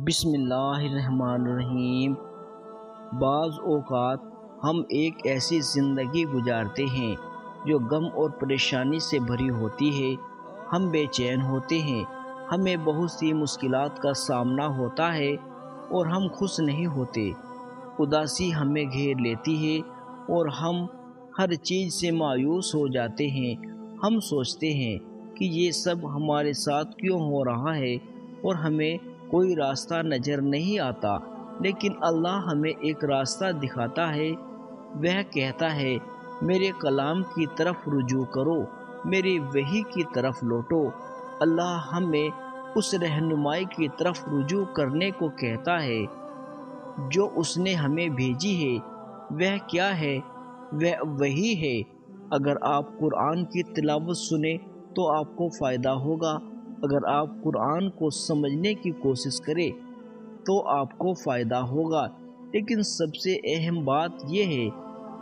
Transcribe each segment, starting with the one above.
بسم اللہ الرحمن الرحیم۔ بعض اوقات ہم ایک ایسی زندگی گزارتے ہیں جو غم اور پریشانی سے بھری ہوتی ہے۔ ہم بے چین ہوتے ہیں، ہمیں بہت سی مشکلات کا سامنا ہوتا ہے اور ہم خوش نہیں ہوتے۔ اداسی ہمیں گھیر لیتی ہے اور ہم ہر چیز سے مایوس ہو جاتے ہیں۔ ہم سوچتے ہیں کہ یہ سب ہمارے ساتھ کیوں ہو رہا ہے اور ہمیں کوئی راستہ نظر نہیں آتا، لیکن اللہ ہمیں ایک راستہ دکھاتا ہے۔ وہ کہتا ہے، میرے کلام کی طرف رجوع کرو، میری وحی کی طرف لوٹو۔ اللہ ہمیں اس رہنمائی کی طرف رجوع کرنے کو کہتا ہے جو اس نے ہمیں بھیجی ہے۔ وہ کیا ہے؟ وہ وحی ہے۔ اگر آپ قرآن کی تلاوت سنیں تو آپ کو فائدہ ہوگا۔ اگر آپ قرآن کو سمجھنے کی کوشش کریں تو آپ کو فائدہ ہوگا، لیکن سب سے اہم بات یہ ہے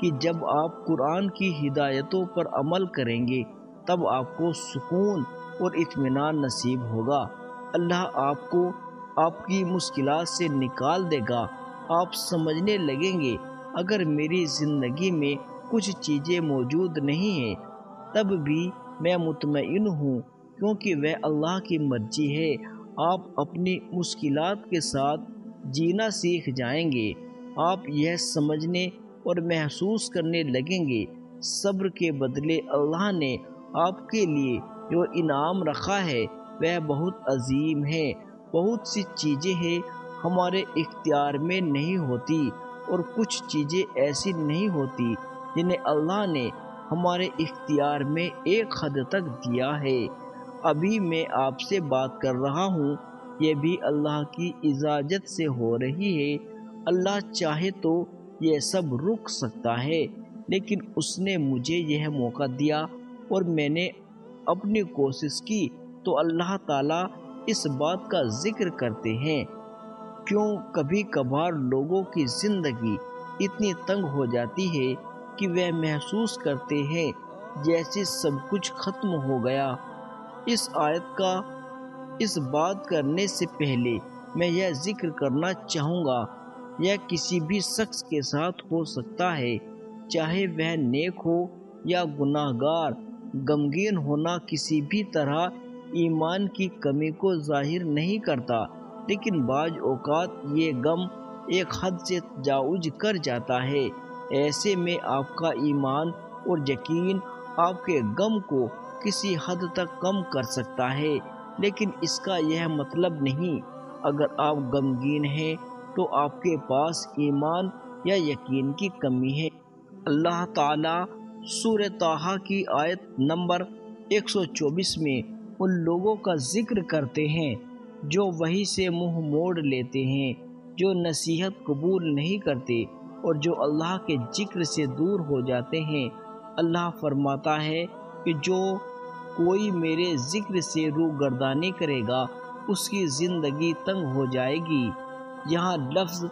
کہ جب آپ قرآن کی ہدایتوں پر عمل کریں گے تب آپ کو سکون اور اطمینان نصیب ہوگا۔ اللہ آپ کو آپ کی مشکلات سے نکال دے گا۔ آپ سمجھنے لگیں گے، اگر میری زندگی میں کچھ چیزیں موجود نہیں ہیں تب بھی میں مطمئن ہوں، کیونکہ وہ اللہ کی مرضی ہے۔ آپ اپنی مشکلات کے ساتھ جینا سیکھ جائیں گے۔ آپ یہ سمجھنے اور محسوس کرنے لگیں گے، صبر کے بدلے اللہ نے آپ کے لیے جو انعام رکھا ہے وہ بہت عظیم ہے۔ بہت سی چیزیں ہیں ہمارے اختیار میں نہیں ہوتی، اور کچھ چیزیں ایسی نہیں ہوتی جنہیں اللہ نے ہمارے اختیار میں ایک حد تک دیا ہے۔ ابھی میں آپ سے بات کر رہا ہوں، یہ بھی اللہ کی اجازت سے ہو رہی ہے۔ اللہ چاہے تو یہ سب رک سکتا ہے، لیکن اس نے مجھے یہ موقع دیا اور میں نے اپنی کوشش کی، تو اللہ تعالیٰ اس بات کا ذکر کرتے ہیں۔ کیوں کبھی کبھار لوگوں کی زندگی اتنی تنگ ہو جاتی ہے کہ وہ محسوس کرتے ہیں جیسے سب کچھ ختم ہو گیا۔ اس آیت کا اس بات کرنے سے پہلے میں یہ ذکر کرنا چاہوں گا، یہ کسی بھی شخص کے ساتھ ہو سکتا ہے، چاہے وہ نیک ہو یا گناہ گار۔ غمگین ہونا کسی بھی طرح ایمان کی کمی کو ظاہر نہیں کرتا، لیکن بعض اوقات یہ غم ایک حد سے تجاوز کر جاتا ہے۔ ایسے میں آپ کا ایمان اور یقین آپ کے غم کو کسی حد تک کم کر سکتا ہے، لیکن اس کا یہ مطلب نہیں اگر آپ غمگین ہیں تو آپ کے پاس ایمان یا یقین کی کمی ہے۔ اللہ تعالیٰ سورہ طٰہٰ کی آیت نمبر 124 میں ان لوگوں کا ذکر کرتے ہیں جو وحی سے منہ موڑ لیتے ہیں، جو نصیحت قبول نہیں کرتے اور جو اللہ کے ذکر سے دور ہو جاتے ہیں۔ اللہ فرماتا ہے کہ جو کوئی میرے ذکر سے روگردانی کرے گا اس کی زندگی تنگ ہو جائے گی۔ یہاں لفظ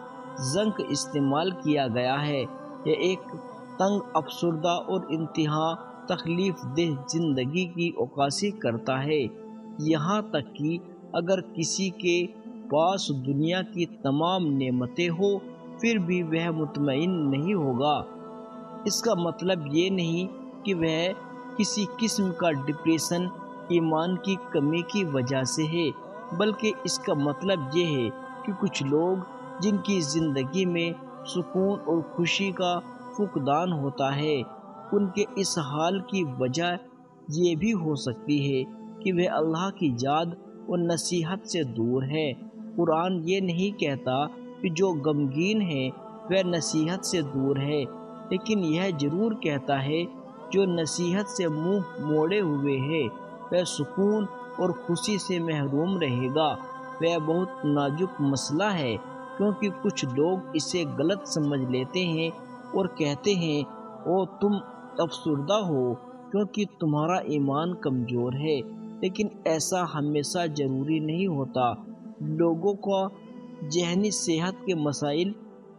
ضنک استعمال کیا گیا ہے۔ یہ ایک تنگ، افسردہ اور انتہا تکلیف دہ زندگی کی عکاسی کرتا ہے۔ یہاں تک کہ اگر کسی کے پاس دنیا کی تمام نعمتیں ہوں پھر بھی وہ مطمئن نہیں ہوگا۔ اس کا مطلب یہ نہیں کہ وہ کسی قسم کا ڈپریشن ایمان کی کمی کی وجہ سے ہے، بلکہ اس کا مطلب یہ ہے کہ کچھ لوگ جن کی زندگی میں سکون اور خوشی کا فقدان ہوتا ہے، ان کے اس حال کی وجہ یہ بھی ہو سکتی ہے کہ وہ اللہ کی یاد اور نصیحت سے دور ہے۔ قرآن یہ نہیں کہتا کہ جو غمگین ہے وہ نصیحت سے دور ہے، لیکن یہ ضرور کہتا ہے جو نصیحت سے منہ موڑے ہوئے ہے وہ سکون اور خوشی سے محروم رہے گا۔ وہ بہت نازک مسئلہ ہے، کیونکہ کچھ لوگ اسے غلط سمجھ لیتے ہیں اور کہتے ہیں او تم افسردہ ہو کیونکہ تمہارا ایمان کمزور ہے، لیکن ایسا ہمیشہ ضروری نہیں ہوتا۔ لوگوں کو ذہنی صحت کے مسائل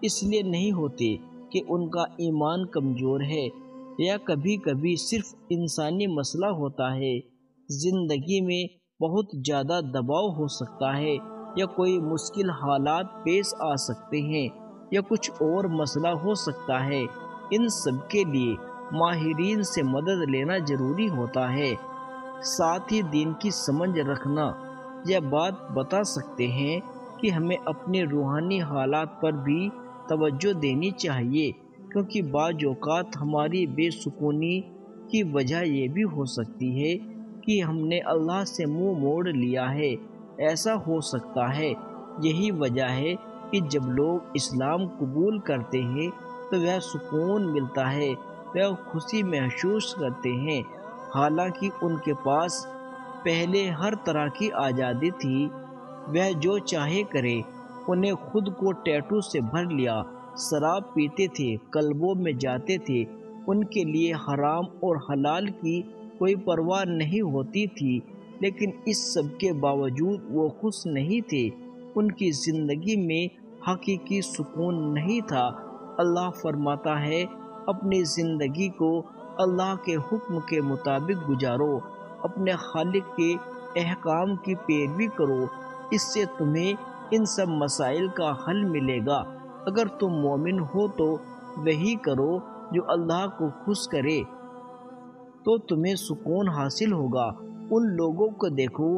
اس لیے نہیں ہوتے کہ ان کا ایمان کمزور ہے، یا کبھی کبھی صرف انسانی مسئلہ ہوتا ہے۔ زندگی میں بہت زیادہ دباؤ ہو سکتا ہے یا کوئی مشکل حالات پیش آ سکتے ہیں یا کچھ اور مسئلہ ہو سکتا ہے، ان سب کے لیے ماہرین سے مدد لینا ضروری ہوتا ہے۔ ساتھ ہی دین کی سمجھ رکھنا یہ بات بتا سکتے ہیں کہ ہمیں اپنے روحانی حالات پر بھی توجہ دینی چاہیے، کیونکہ بعض اوقات ہماری بے سکونی کی وجہ یہ بھی ہو سکتی ہے کہ ہم نے اللہ سے منہ موڑ لیا ہے۔ ایسا ہو سکتا ہے یہی وجہ ہے کہ جب لوگ اسلام قبول کرتے ہیں تو وہ سکون ملتا ہے، وہ خوشی محسوس کرتے ہیں، حالانکہ ان کے پاس پہلے ہر طرح کی آزادی تھی، وہ جو چاہے کرے۔ انہیں خود کو ٹیٹو سے بھر لیا، شراب پیتے تھے، کلبوں میں جاتے تھے، ان کے لیے حرام اور حلال کی کوئی پرواہ نہیں ہوتی تھی، لیکن اس سب کے باوجود وہ خوش نہیں تھے، ان کی زندگی میں حقیقی سکون نہیں تھا۔ اللہ فرماتا ہے، اپنی زندگی کو اللہ کے حکم کے مطابق گزارو، اپنے خالق کے احکام کی پیروی کرو، اس سے تمہیں ان سب مسائل کا حل ملے گا۔ اگر تم مومن ہو تو وہی کرو جو اللہ کو خوش کرے، تو تمہیں سکون حاصل ہوگا۔ ان لوگوں کو دیکھو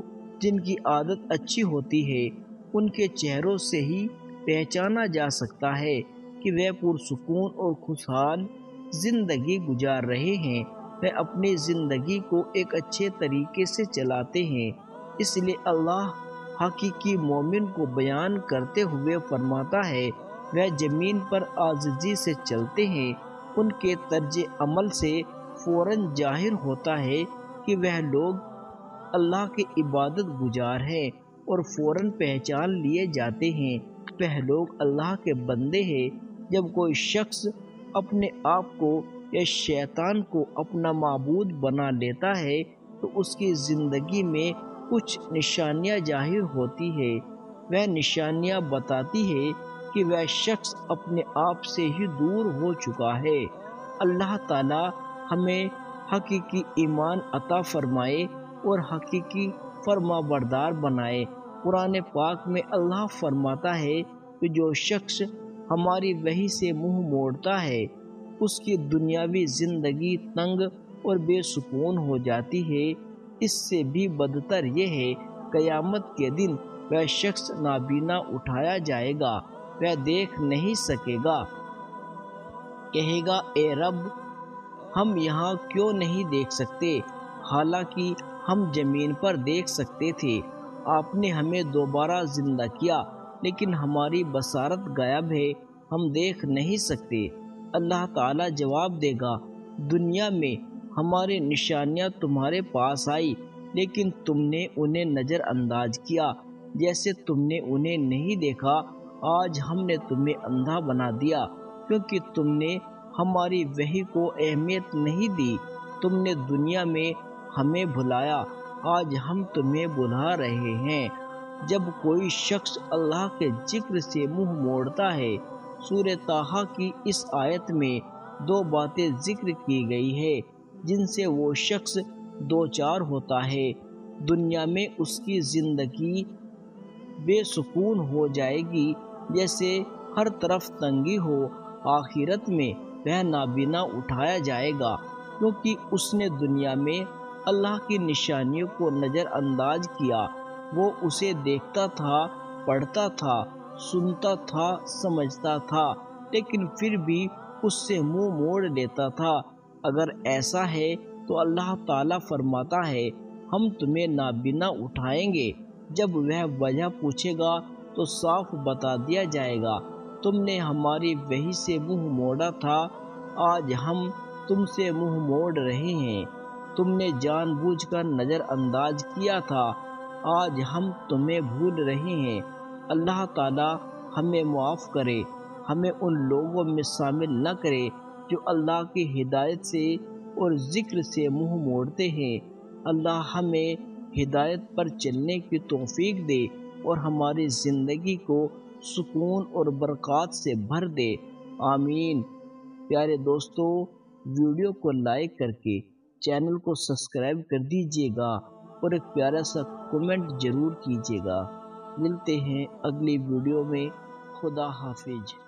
جن کی عادت اچھی ہوتی ہے، ان کے چہروں سے ہی پہچانا جا سکتا ہے کہ وہ پرسکون اور خوشحال زندگی گزار رہے ہیں، وہ اپنی زندگی کو ایک اچھے طریقے سے چلاتے ہیں۔ اس لیے اللہ حقیقی مومن کو بیان کرتے ہوئے فرماتا ہے، وہ زمین پر عاجزی سے چلتے ہیں۔ ان کے طرز عمل سے فوراً ظاہر ہوتا ہے کہ وہ لوگ اللہ کے عبادت گزار ہیں، اور فوراً پہچان لیے جاتے ہیں وہ لوگ اللہ کے بندے ہیں۔ جب کوئی شخص اپنے آپ کو یا شیطان کو اپنا معبود بنا لیتا ہے تو اس کی زندگی میں کچھ نشانیاں ظاہر ہوتی ہیں۔ وہ نشانیاں بتاتی ہے کہ وہ شخص اپنے آپ سے ہی دور ہو چکا ہے۔ اللہ تعالی ہمیں حقیقی ایمان عطا فرمائے اور حقیقی فرما بردار بنائے۔ قرآن پاک میں اللہ فرماتا ہے کہ جو شخص ہماری وحی سے منہ موڑتا ہے اس کی دنیاوی زندگی تنگ اور بے سکون ہو جاتی ہے۔ اس سے بھی بدتر یہ ہے، قیامت کے دن وہ شخص نابینا اٹھایا جائے گا، وہ دیکھ نہیں سکے گا، کہے گا اے رب، ہم یہاں کیوں نہیں دیکھ سکتے، حالانکہ ہم زمین پر دیکھ سکتے تھے، آپ نے ہمیں دوبارہ زندہ کیا، لیکن ہماری بصارت غائب ہے، ہم دیکھ نہیں سکتے۔ اللہ تعالیٰ جواب دے گا، دنیا میں ہماری نشانیاں تمہارے پاس آئی، لیکن تم نے انہیں نظر انداز کیا، جیسے تم نے انہیں نہیں دیکھا۔ آج ہم نے تمہیں اندھا بنا دیا، کیونکہ تم نے ہماری وحی کو اہمیت نہیں دی، تم نے دنیا میں ہمیں بھلایا، آج ہم تمہیں بھلا رہے ہیں۔ جب کوئی شخص اللہ کے ذکر سے منہ موڑتا ہے، سورہ طٰہٰ کی اس آیت میں دو باتیں ذکر کی گئی ہے جن سے وہ شخص دوچار ہوتا ہے۔ دنیا میں اس کی زندگی بے سکون ہو جائے گی، جیسے ہر طرف تنگی ہو، آخرت میں وہ نابینا اٹھایا جائے گا، کیونکہ اس نے دنیا میں اللہ کی نشانیوں کو نظر انداز کیا۔ وہ اسے دیکھتا تھا، پڑھتا تھا، سنتا تھا، سمجھتا تھا، لیکن پھر بھی اس سے منہ موڑ لیتا تھا۔ اگر ایسا ہے تو اللہ تعالیٰ فرماتا ہے، ہم تمہیں نابینا اٹھائیں گے۔ جب وہ وجہ پوچھے گا تو صاف بتا دیا جائے گا، تم نے ہماری وحی سے منہ موڑا تھا، آج ہم تم سے منہ موڑ رہے ہیں، تم نے جان بوجھ کر نظر انداز کیا تھا، آج ہم تمہیں بھول رہے ہیں۔ اللہ تعالیٰ ہمیں معاف کرے، ہمیں ان لوگوں میں شامل نہ کرے جو اللہ کی ہدایت سے اور ذکر سے منہ موڑتے ہیں۔ اللہ ہمیں ہدایت پر چلنے کی توفیق دے اور ہماری زندگی کو سکون اور برکات سے بھر دے، آمین۔ پیارے دوستو، ویڈیو کو لائک کر کے چینل کو سبسکرائب کر دیجیے گا اور ایک پیارا سا کمنٹ ضرور کیجیے گا۔ ملتے ہیں اگلی ویڈیو میں۔ خدا حافظ۔